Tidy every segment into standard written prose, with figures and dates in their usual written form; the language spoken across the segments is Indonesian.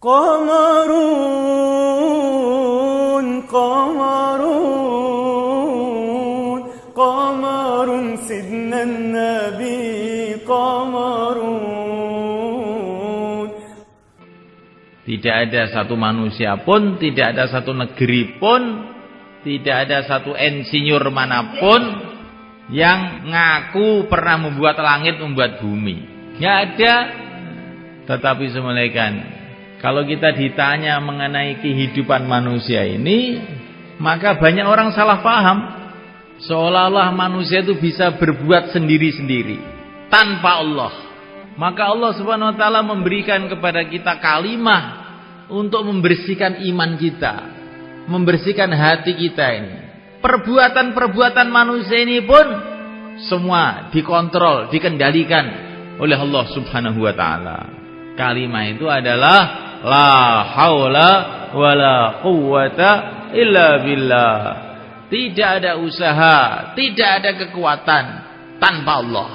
Qamarun, qamarun, qamarun sidna nabi, qamarun. Tidak ada satu manusia pun, tidak ada satu negeri pun, tidak ada satu insinyur manapun yang ngaku pernah membuat langit, membuat bumi. Nggak ada. Tetapi semulaikan, kalau kita ditanya mengenai kehidupan manusia ini, maka banyak orang salah paham. Seolah-olah manusia itu bisa berbuat sendiri-sendiri tanpa Allah. Maka Allah Subhanahu wa taala memberikan kepada kita kalimah untuk membersihkan iman kita, membersihkan hati kita ini. Perbuatan-perbuatan manusia ini pun semua dikontrol, dikendalikan oleh Allah Subhanahu wa taala. Kalimah itu adalah la haula wala quwwata illa billah. Tidak ada usaha, tidak ada kekuatan tanpa Allah.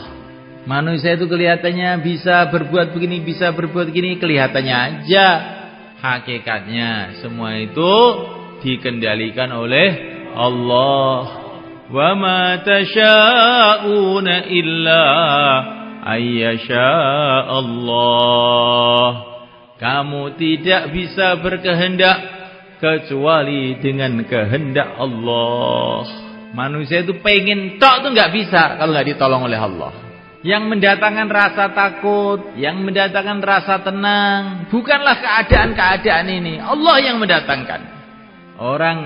Manusia itu kelihatannya bisa berbuat begini, bisa berbuat begini, kelihatannya aja. Hakikatnya semua itu dikendalikan oleh Allah. Wa ma tasha'una illa ayyasha Allah. Kamu tidak bisa berkehendak kecuali dengan kehendak Allah. Manusia itu pengen tok tuh nggak bisa kalau nggak ditolong oleh Allah. Yang mendatangkan rasa takut, yang mendatangkan rasa tenang, bukanlah keadaan-keadaan ini, Allah yang mendatangkan. Orang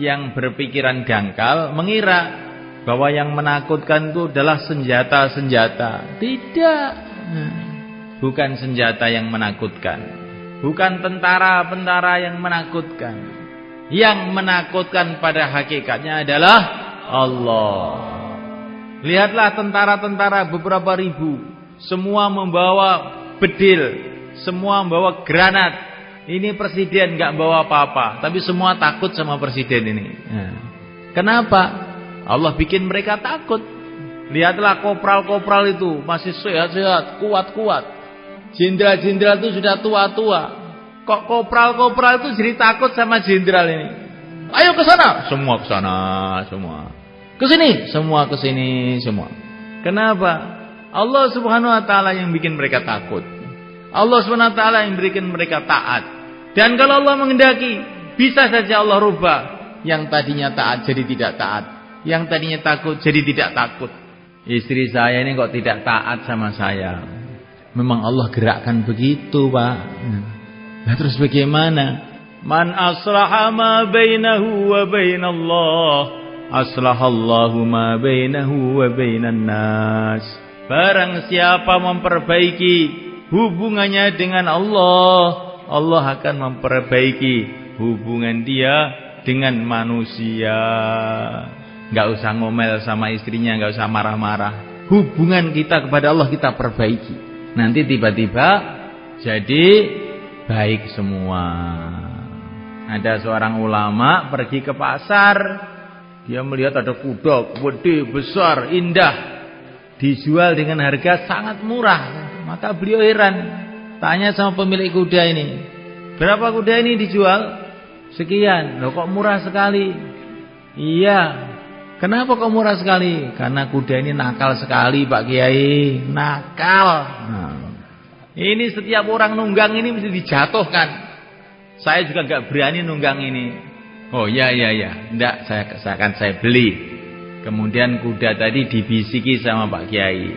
yang berpikiran dangkal mengira bahwa yang menakutkan itu adalah senjata-senjata. Tidak. Bukan senjata yang menakutkan. Bukan tentara-tentara yang menakutkan. Yang menakutkan pada hakikatnya adalah Allah. Lihatlah tentara-tentara beberapa ribu, semua membawa bedil, semua membawa granat. Ini presiden nggak bawa apa-apa, tapi semua takut sama presiden ini. Kenapa? Allah bikin mereka takut. Lihatlah kopral-kopral itu masih sehat-sehat, kuat-kuat. Jenderal-jenderal itu sudah tua-tua. Kok kopral-kopral itu jadi takut sama jenderal ini? Ayo ke sana, semua ke sana, semua. Ke sini, semua ke sini, semua. Kenapa? Allah Subhanahu wa taala yang bikin mereka takut. Allah Subhanahu wa taala yang berikan mereka taat. Dan kalau Allah menghendaki, bisa saja Allah rubah yang tadinya taat jadi tidak taat, yang tadinya takut jadi tidak takut. Istri saya ini kok tidak taat sama saya. Memang Allah gerakkan begitu, Pak. Nah, terus bagaimana? Man aslaha ma bainahu wa bainallah, aslahallahu ma bainahu wa bainan nas. Barang siapa memperbaiki hubungannya dengan Allah, Allah akan memperbaiki hubungan dia dengan manusia. Enggak usah ngomel sama istrinya, enggak usah marah-marah. Hubungan kita kepada Allah kita perbaiki. Nanti tiba-tiba jadi baik semua. Ada seorang ulama pergi ke pasar. Dia melihat ada kuda gede, besar, indah, dijual dengan harga sangat murah. Maka beliau heran, tanya sama pemilik kuda ini, berapa kuda ini dijual? Sekian. Loh, kok murah sekali? Iya. Kenapa kok murah sekali? Karena kuda ini nakal sekali, Pak Kiai. Nakal. Ini setiap orang nunggang ini mesti dijatuhkan. Saya juga gak berani nunggang ini. Oh ya. Enggak, saya beli. Kemudian kuda tadi dibisiki sama Pak Kiai.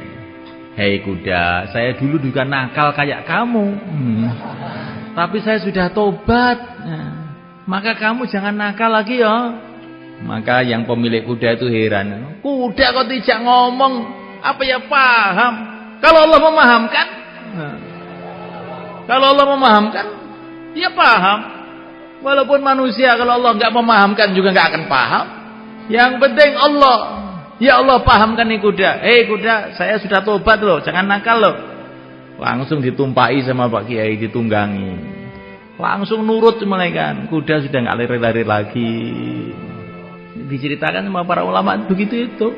Hei kuda, saya dulu juga nakal kayak kamu. Tapi saya sudah tobat. Maka kamu jangan nakal lagi ya. Maka yang pemilik kuda itu heran. Kuda kok tidak ngomong? Apa ya paham? Kalau Allah memahamkan. Kalau Allah memahamkan, ya paham. Walaupun manusia kalau Allah enggak memahamkan juga enggak akan paham. Yang penting Allah, ya Allah pahamkan nih kuda. Hei kuda, saya sudah tobat loh, jangan nakal loh. Langsung ditumpahi sama Pak Kiai, ditunggangi. Langsung nurut malaikat. Kuda sudah enggak lari-lari lagi. Diceritakan sama para ulama begitu itu.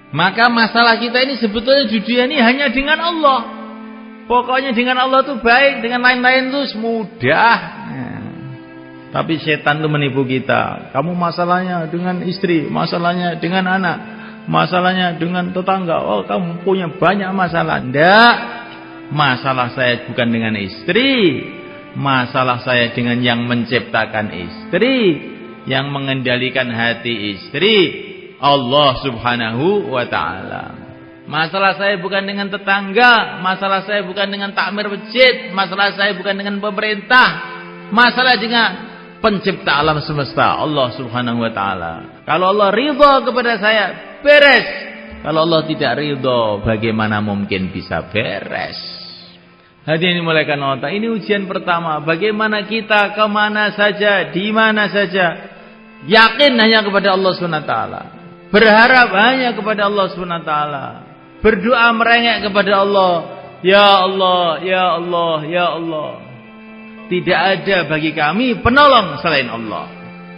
Maka masalah kita ini sebetulnya dunia ini hanya dengan Allah. Pokoknya dengan Allah tuh baik, dengan lain-lain tuh mudah. Tapi setan tuh menipu kita. Kamu masalahnya dengan istri, masalahnya dengan anak, masalahnya dengan tetangga. Oh, kamu punya banyak masalah. Enggak. Masalah saya bukan dengan istri. Masalah saya dengan yang menciptakan istri, yang mengendalikan hati istri, Allah Subhanahu wa ta'ala. Masalah saya bukan dengan tetangga, masalah saya bukan dengan takmir masjid, masalah saya bukan dengan pemerintah, masalah dengan pencipta alam semesta, Allah Subhanahu wa ta'ala. Kalau Allah ridha kepada saya, beres. Kalau Allah tidak ridha, bagaimana mungkin bisa beres? Hadirin dimulakan otak. Ini ujian pertama. Bagaimana kita kemana saja, di mana saja, yakin hanya kepada Allah Subhanahu wa ta'ala, berharap hanya kepada Allah Subhanahu wa ta'ala, berdoa merengek kepada Allah, ya Allah, ya Allah, ya Allah. Tidak ada bagi kami penolong selain Allah.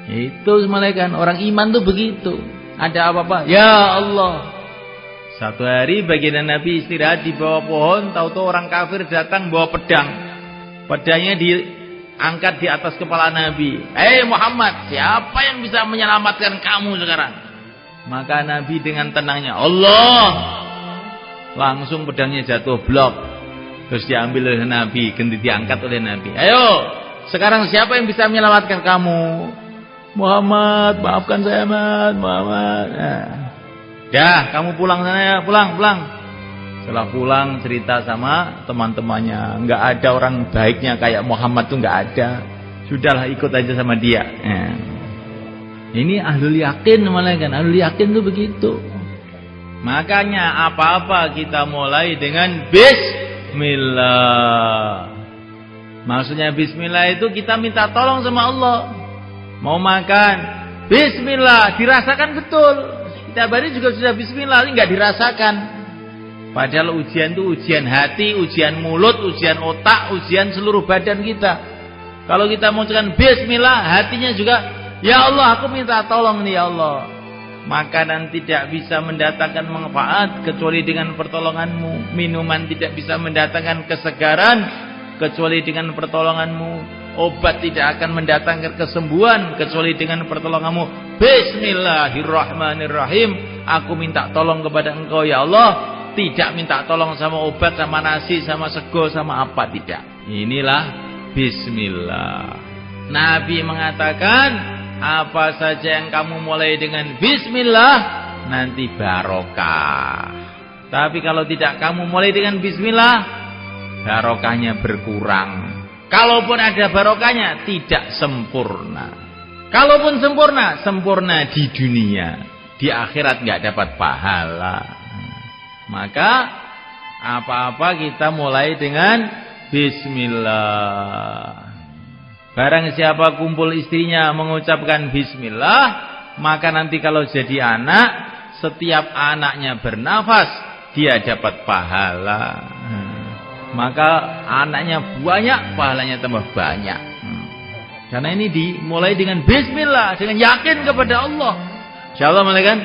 Itu malaikat orang iman tuh begitu. Ada apa-apa, ya Allah. Satu hari baginda Nabi istirahat di bawah pohon, tahu-tahu orang kafir datang bawa pedang. Pedangnya diangkat di atas kepala Nabi. Hei Muhammad, siapa yang bisa menyelamatkan kamu sekarang? Maka Nabi dengan tenangnya, Allah. Langsung pedangnya jatuh blok. Terus diambil oleh Nabi, diangkat oleh Nabi. Ayo, sekarang siapa yang bisa menyelamatkan kamu? Muhammad, maafkan saya Muhammad. Dah, kamu pulang sana ya, pulang. Setelah pulang cerita sama teman-temannya, enggak ada orang baiknya kayak Muhammad tuh enggak ada. Sudahlah ikut aja sama dia. Ini ahlul yakin malah kan, ahlul yakin tuh begitu. Makanya apa-apa kita mulai dengan bismillah. Maksudnya bismillah itu kita minta tolong sama Allah. Mau makan, bismillah, dirasakan betul. Kita hari juga sudah bismillah, ini enggak dirasakan. Padahal ujian itu ujian hati, ujian mulut, ujian otak, ujian seluruh badan kita. Kalau kita mengucapkan bismillah, hatinya juga, ya Allah, aku minta tolong nih ya Allah. Makanan tidak bisa mendatangkan manfaat kecuali dengan pertolonganmu. Minuman tidak bisa mendatangkan kesegaran kecuali dengan pertolonganmu. Obat tidak akan mendatangkan kesembuhan kecuali dengan pertolonganmu. Bismillahirrahmanirrahim. Aku minta tolong kepada engkau ya Allah. Tidak minta tolong sama obat, sama nasi, sama sego, sama apa, tidak. Inilah bismillah. Nabi mengatakan, apa saja yang kamu mulai dengan bismillah, nanti barokah. Tapi kalau tidak kamu mulai dengan bismillah, barokahnya berkurang. Kalaupun ada barokahnya, tidak sempurna. Kalaupun sempurna, sempurna di dunia. Di akhirat nggak dapat pahala. Maka apa-apa kita mulai dengan bismillah. Barang siapa kumpul istrinya mengucapkan bismillah, maka nanti kalau jadi anak, setiap anaknya bernafas, dia dapat pahala. Maka anaknya banyak, pahalanya tambah banyak. Karena ini dimulai dengan bismillah, dengan yakin kepada Allah. Insyaallah malaikat